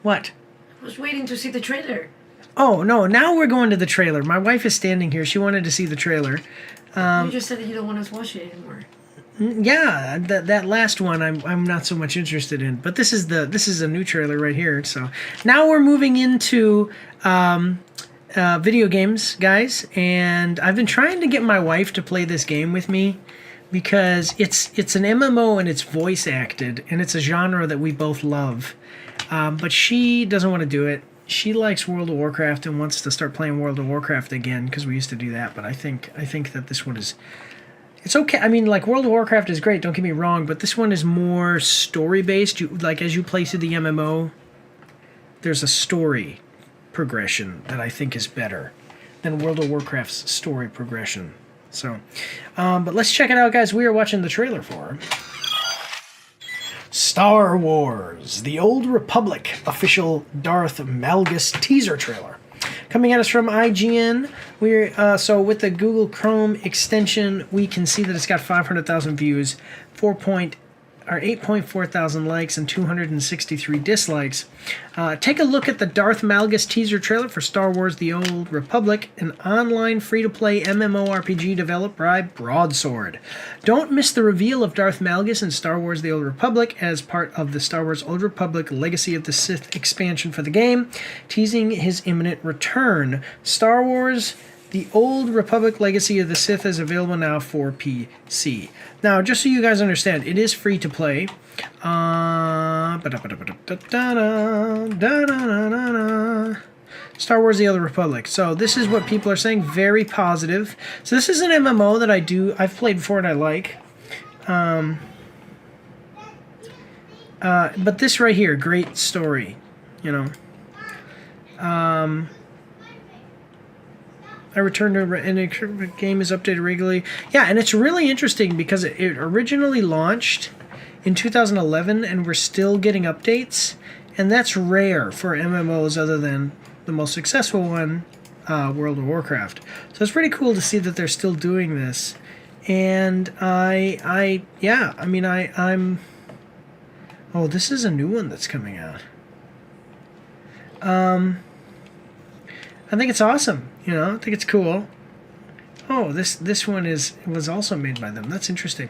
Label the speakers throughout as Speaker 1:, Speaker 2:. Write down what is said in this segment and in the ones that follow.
Speaker 1: What?
Speaker 2: I was waiting to see the trailer.
Speaker 1: Oh, no, now we're going to the trailer. My wife is standing here. She wanted to see the trailer.
Speaker 2: You just said that you don't want us to watch it anymore.
Speaker 1: Yeah, that last one I'm not so much interested in. But this is a new trailer right here. So now we're moving into video games, guys. And I've been trying to get my wife to play this game with me because it's an MMO and it's voice acted. And it's a genre that we both love. But she doesn't want to do it. She likes World of Warcraft and wants to start playing World of Warcraft again because we used to do that. But I think that this one is, it's okay. I mean, like World of Warcraft is great. Don't get me wrong, but this one is more story based. Like as you play through the MMO, there's a story progression that I think is better than World of Warcraft's story progression. So, but let's check it out, guys. We are watching the trailer for Star Wars: The Old Republic official Darth Malgus teaser trailer. Coming at us from IGN. So with the Google Chrome extension, we can see that it's got 500,000 views, 8.4 thousand likes, and 263 dislikes. Take a look at the Darth Malgus teaser trailer for Star Wars: The Old Republic, an online free-to-play MMORPG developed by Broadsword. Don't miss the reveal of Darth Malgus in Star Wars: The Old Republic as part of the Star Wars: Old Republic Legacy of the Sith expansion for the game, teasing his imminent return. Star Wars: The Old Republic Legacy of the Sith is available now for PC. Now, just so you guys understand, it is free to play. Star Wars: The Old Republic. So this is what people are saying. Very positive. So this is an MMO that I've played before and I like. But this right here, great story. You know. I return to and the game is updated regularly. Yeah, and it's really interesting because it originally launched in 2011 and we're still getting updates, and that's rare for MMOs other than the most successful one, World of Warcraft. So it's pretty cool to see that they're still doing this. And I'm oh, this is a new one that's coming out. I think it's awesome. You know, I think it's cool. Oh, this one was also made by them. That's interesting.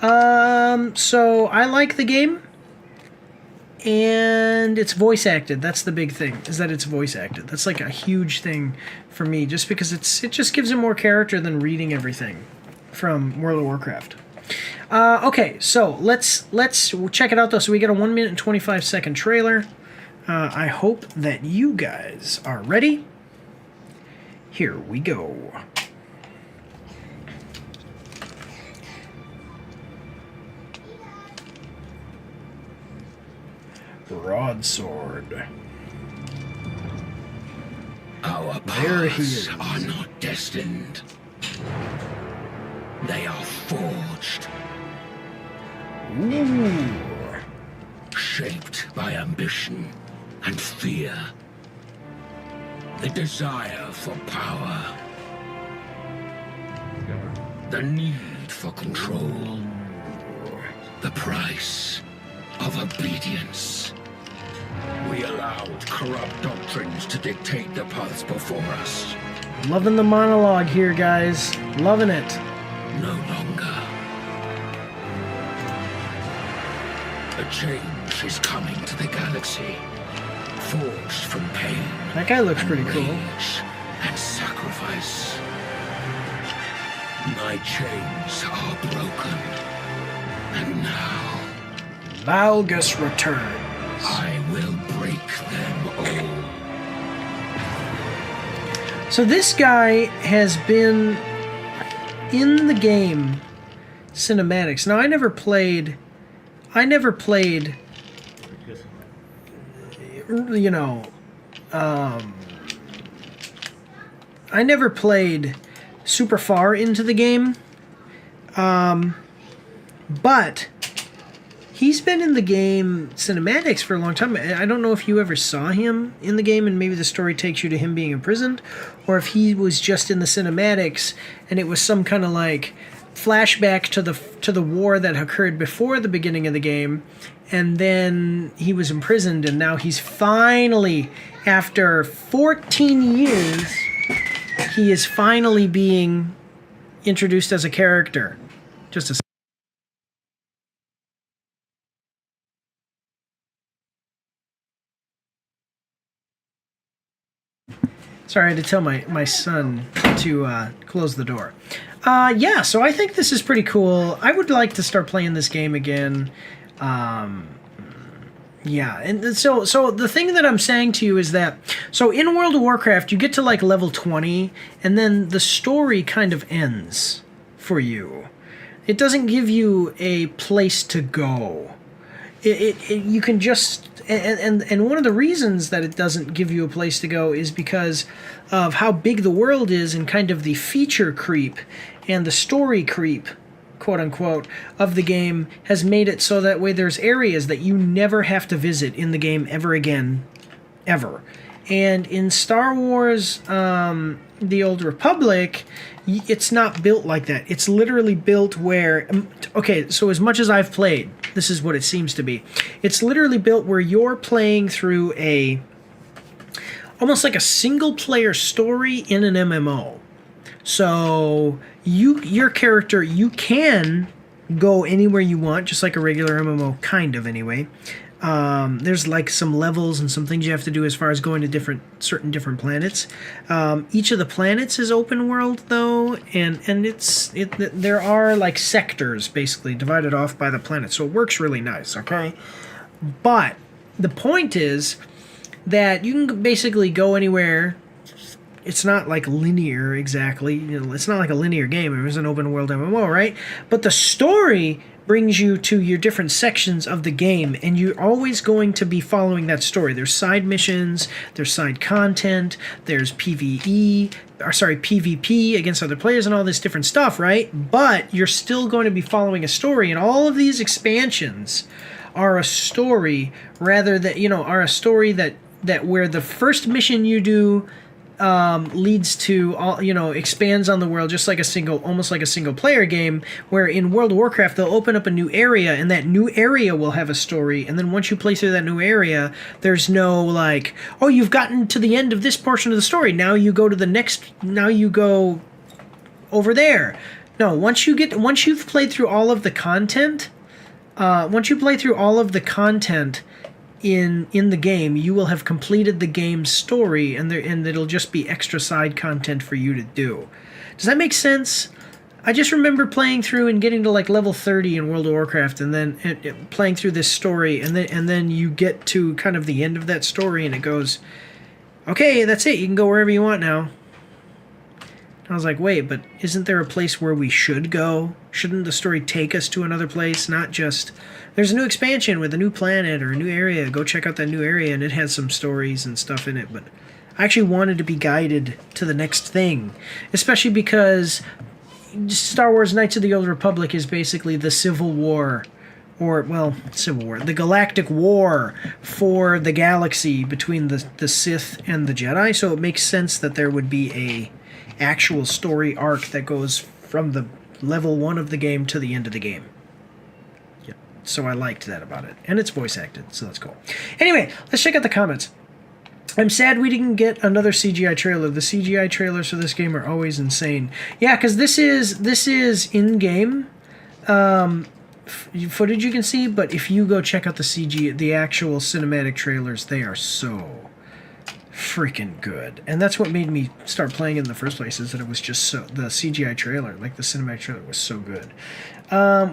Speaker 1: So I like the game, and it's voice acted. That's the big thing, is that it's voice acted. That's like a huge thing for me, just because it just gives it more character than reading everything from World of Warcraft. Okay, so let's check it out though. So we get a 1 minute and 25-second trailer. I hope that you guys are ready. Here we go. Broadsword.
Speaker 3: Our paths are not destined. They are forged.
Speaker 1: Ooh.
Speaker 3: Shaped by ambition and fear. The desire for power. The need for control. The price of obedience. We allowed corrupt doctrines to dictate the paths before us.
Speaker 1: Loving the monologue here, guys. Loving it.
Speaker 3: No longer. A change is coming to the galaxy. Forged from pain.
Speaker 1: That guy looks pretty cool.
Speaker 3: Rage and sacrifice. My chains are broken. And now
Speaker 1: Malgus returns.
Speaker 3: I will break them all.
Speaker 1: So this guy has been in the game cinematics. Now I never played, you know, I never played super far into the game, but he's been in the game cinematics for a long time. I don't know if you ever saw him in the game and maybe the story takes you to him being imprisoned, or if he was just in the cinematics and it was some kind of like flashback to the war that occurred before the beginning of the game, and then he was imprisoned, and now he's finally, after 14 years, he is finally being introduced as a character. Just a Sorry, I had to tell my son to close the door. Yeah, so I think this is pretty cool. I would like to start playing this game again. Yeah, and so the thing that I'm saying to you is that, so in World of Warcraft, you get to like level 20, and then the story kind of ends for you. It doesn't give you a place to go. You can just, and one of the reasons that it doesn't give you a place to go is because of how big the world is, and kind of the feature creep and the story creep, quote unquote, of the game has made it so that way there's areas that you never have to visit in the game ever again, ever. And in Star Wars, The Old Republic, it's not built like that. It's literally built where, okay, so as much as I've played, this is what it seems to be. It's literally built where you're playing through almost like a single player story in an MMO. So your character, you can go anywhere you want, just like a regular MMO, kind of anyway. There's like some levels and some things you have to do as far as going to certain different planets. Each of the planets is open world though, and there are like sectors basically divided off by the planet, so it works really nice. Okay, but the point is that you can basically go anywhere. It's not like linear exactly. It's not like a linear game. It was an open world MMO, right? But the story brings you to your different sections of the game, and you're always going to be following that story. There's side missions, there's side content, there's PvP against other players and all this different stuff, right? But you're still going to be following a story, and all of these expansions are a story rather that, are a story that where the first mission you do leads to all, expands on the world, just like almost like a single player game, where in World of Warcraft they'll open up a new area, and that new area will have a story, and then once you play through that new area, there's no like, oh, you've gotten to the end of this portion of the story, now you go to the next, now you go over there. No, once you've played through all of the content, in the game, you will have completed the game's story, and it'll just be extra side content for you to do. Does that make sense? I just remember playing through and getting to like level 30 in World of Warcraft, and then playing through this story, and then you get to kind of the end of that story, and it goes, okay, that's it, you can go wherever you want now. I was like, wait, but isn't there a place where we should go? Shouldn't the story take us to another place, not just, there's a new expansion with a new planet or a new area, go check out that new area, and it has some stories and stuff in it, but I actually wanted to be guided to the next thing, especially because Star Wars Knights of the Old Republic is basically the Civil War, the Galactic War for the galaxy between the Sith and the Jedi, so it makes sense that there would be a actual story arc that goes from the level 1 of the game to the end of the game. Yep. So I liked that about it. And it's voice acted, so that's cool. Anyway, let's check out the comments. I'm sad we didn't get another CGI trailer. The CGI trailers for this game are always insane. Yeah, because this is in-game footage you can see, but if you go check out the actual cinematic trailers, they are so freaking good. And that's what made me start playing in the first place, is that it was just the CGI trailer, like the cinematic trailer, was so good.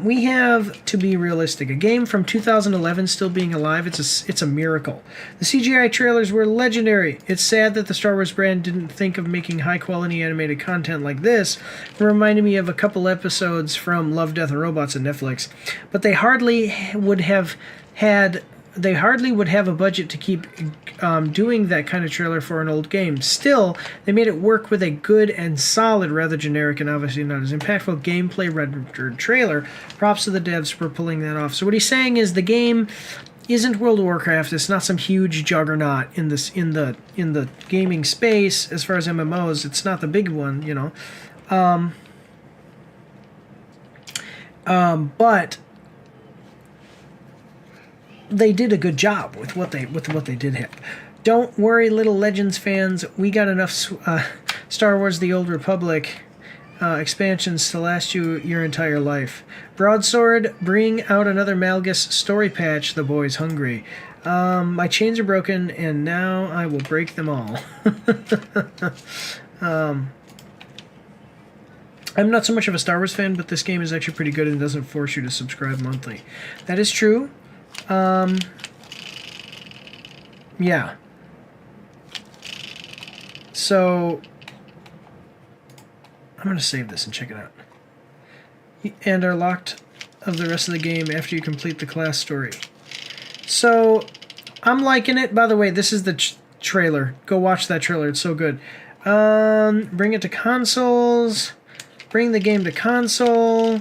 Speaker 1: We have To Be Realistic, a game from 2011 still being alive. It's a miracle. The CGI trailers were legendary. It's sad that the Star Wars brand didn't think of making high quality animated content like this. It reminded me of a couple episodes from Love, Death and Robots on Netflix, but they hardly would have a budget to keep doing that kind of trailer for an old game. Still, they made it work with a good and solid, rather generic and obviously not as impactful gameplay rendered trailer. Props to the devs for pulling that off. So what he's saying is the game isn't World of Warcraft. It's not some huge juggernaut in the gaming space as far as MMOs. It's not the big one, But they did a good job with what they did have. Don't worry, little Legends fans. We got enough Star Wars: The Old Republic expansions to last you your entire life. Broadsword, bring out another Malgus story patch. The boy's hungry. My chains are broken, and now I will break them all. I'm not so much of a Star Wars fan, but this game is actually pretty good and doesn't force you to subscribe monthly. That is true. Yeah. So, I'm going to save this and check it out. And are locked of the rest of the game after you complete the class story. So, I'm liking it. By the way, this is the trailer. Go watch that trailer. It's so good. Bring it to consoles. Bring the game to console.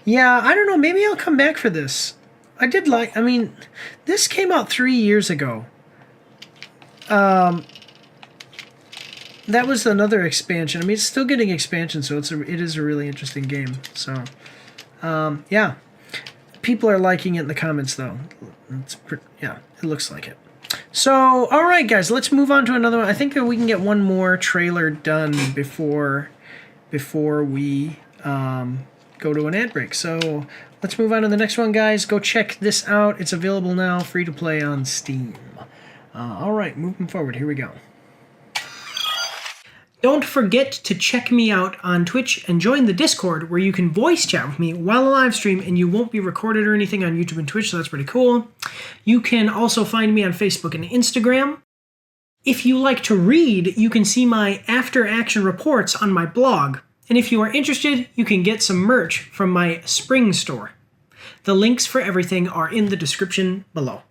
Speaker 1: Yeah, I don't know. Maybe I'll come back for this. I mean, this came out 3 years ago. That was another expansion. I mean, it's still getting expansion, so it is a really interesting game. So, yeah. People are liking it in the comments, though. Yeah, it looks like it. So, all right, guys, let's move on to another one. I think we can get one more trailer done before we go to an ad break. So, let's move on to the next one, guys. Go check this out. It's available now, free to play on Steam. All right, moving forward. Here we go. Don't forget to check me out on Twitch and join the Discord where you can voice chat with me while I live stream and you won't be recorded or anything on YouTube and Twitch, so that's pretty cool. You can also find me on Facebook and Instagram. If you like to read, you can see my after-action reports on my blog. And if you are interested, you can get some merch from my spring store. The links for everything are in the description below.